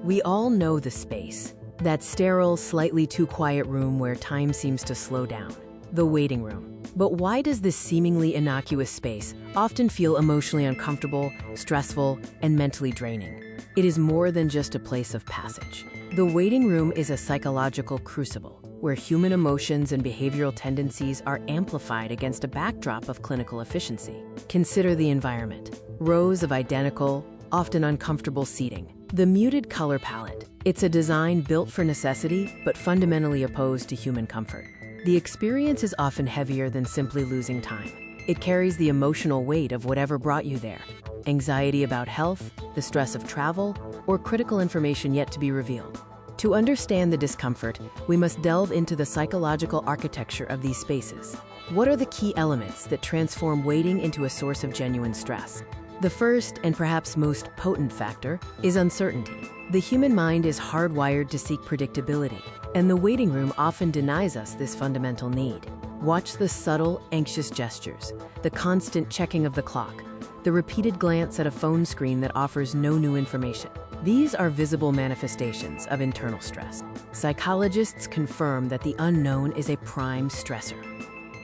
We all know the space, that sterile, slightly too quiet room where time seems to slow down, the waiting room. But why does this seemingly innocuous space often feel emotionally uncomfortable, stressful, and mentally draining? It is more than just a place of passage. The waiting room is a psychological crucible where human emotions and behavioral tendencies are amplified against a backdrop of clinical efficiency. Consider the environment. Rows of identical, often uncomfortable seating. The muted color palette. It's a design built for necessity, but fundamentally opposed to human comfort. The experience is often heavier than simply losing time. It carries the emotional weight of whatever brought you there. Anxiety about health, the stress of travel, or critical information yet to be revealed. To understand the discomfort, we must delve into the psychological architecture of these spaces. What are the key elements that transform waiting into a source of genuine stress? The first, and perhaps most potent factor, is uncertainty. The human mind is hardwired to seek predictability, and the waiting room often denies us this fundamental need. Watch the subtle, anxious gestures, the constant checking of the clock, the repeated glance at a phone screen that offers no new information. These are visible manifestations of internal stress. Psychologists confirm that the unknown is a prime stressor.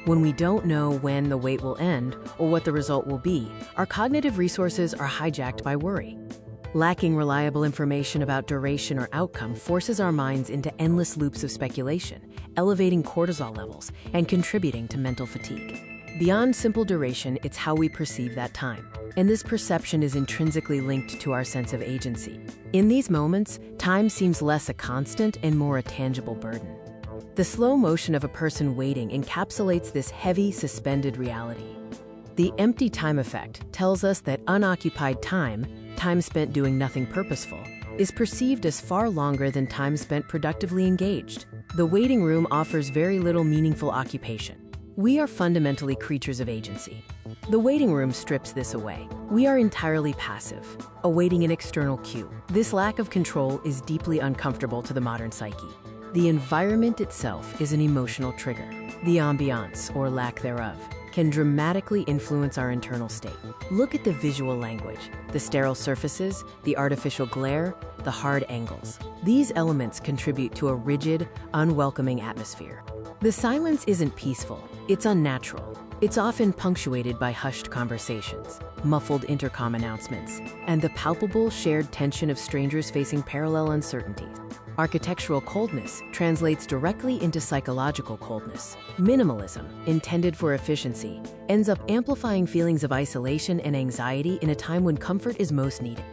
When we don't know when the wait will end or what the result will be, our cognitive resources are hijacked by worry. Lacking reliable information about duration or outcome forces our minds into endless loops of speculation, elevating cortisol levels and contributing to mental fatigue. Beyond simple duration, it's how we perceive that time. And this perception is intrinsically linked to our sense of agency. In these moments, time seems less a constant and more a tangible burden. The slow motion of a person waiting encapsulates this heavy, suspended reality. The empty time effect tells us that unoccupied time spent doing nothing purposeful, is perceived as far longer than time spent productively engaged. The waiting room offers very little meaningful occupation. We are fundamentally creatures of agency. The waiting room strips this away. We are entirely passive, awaiting an external cue. This lack of control is deeply uncomfortable to the modern psyche. The environment itself is an emotional trigger. The ambiance, or lack thereof, can dramatically influence our internal state. Look at the visual language, the sterile surfaces, the artificial glare, the hard angles. These elements contribute to a rigid, unwelcoming atmosphere. The silence isn't peaceful, it's unnatural. It's often punctuated by hushed conversations, muffled intercom announcements, and the palpable shared tension of strangers facing parallel uncertainties. Architectural coldness translates directly into psychological coldness. Minimalism, intended for efficiency, ends up amplifying feelings of isolation and anxiety in a time when comfort is most needed.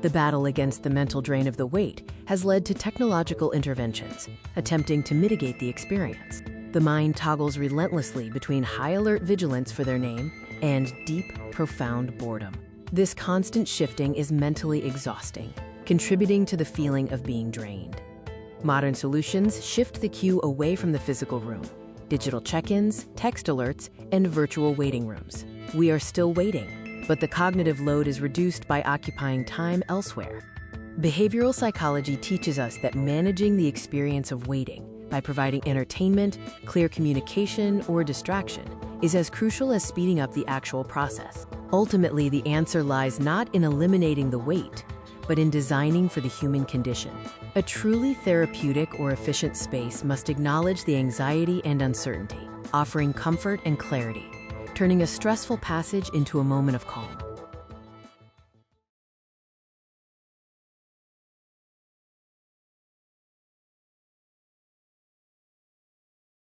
The battle against the mental drain of the wait has led to technological interventions, attempting to mitigate the experience. The mind toggles relentlessly between high alert vigilance for their name and deep, profound boredom. This constant shifting is mentally exhausting, contributing to the feeling of being drained. Modern solutions shift the cue away from the physical room. Digital check-ins, text alerts, and virtual waiting rooms. We are still waiting, but the cognitive load is reduced by occupying time elsewhere. Behavioral psychology teaches us that managing the experience of waiting by providing entertainment, clear communication, or distraction is as crucial as speeding up the actual process. Ultimately, the answer lies not in eliminating the wait, but in designing for the human condition. A truly therapeutic or efficient space must acknowledge the anxiety and uncertainty, offering comfort and clarity, turning a stressful passage into a moment of calm.